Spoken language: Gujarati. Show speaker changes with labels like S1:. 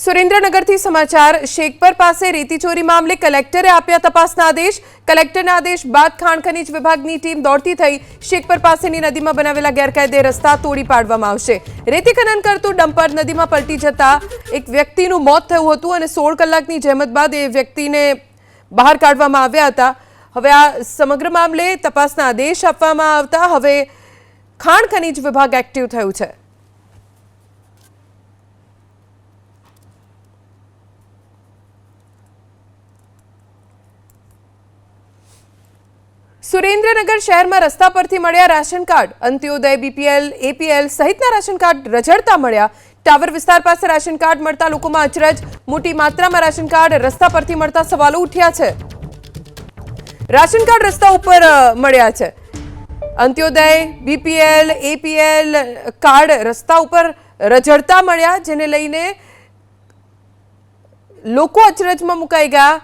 S1: સુરેન્દ્રનગરથી સમાચાર શેખપર પાસે રેતી ચોરી મામલે કલેક્ટરે આપ્યા તપાસના આદેશ। કલેક્ટરના આદેશ બાદ ખાણ ખનીજ વિભાગની ટીમ દોડતી થઈ શેખપર પાસેની નદીમાં બનાવેલા ગેરકાયદે રસ્તા તોડી પાડવામાં આવશે। રેતી ખનન કરતું ડમ્પર નદીમાં પલટી જતા એક વ્યક્તિનું મોત થયું હતું અને 16 કલાકની જહેમત બાદ એ વ્યક્તિને બહાર કાઢવામાં આવ્યા હતા। હવે આ સમગ્ર મામલે તપાસના આદેશ આપવામાં આવતા હવે ખાણ ખનીજ વિભાગ એક્ટિવ થયું છે। સુરેન્દ્રનગર શહેરમાં રસ્તા પરથી મળ્યા રાશન કાર્ડ। અંત્યોદય, બીપીએલ, એપીએલ સહિતના રાશન કાર્ડ રઝળતા મળ્યા। ટાવર વિસ્તાર પાસે રાશન કાર્ડ મળતા લોકોમાં અચરજ। મોટી માત્રામાં રાશન કાર્ડ રસ્તા પરથી મળતા સવાલો ઉઠ્યા છે। રાશન કાર્ડ રસ્તા ઉપર મળ્યા છે। અંત્યોદય, બીપીએલ, એપીએલ કાર્ડ રસ્તા ઉપર રઝળતા મળ્યા, જેને લઈને લોકો અચરજમાં મુકાઈ ગયા।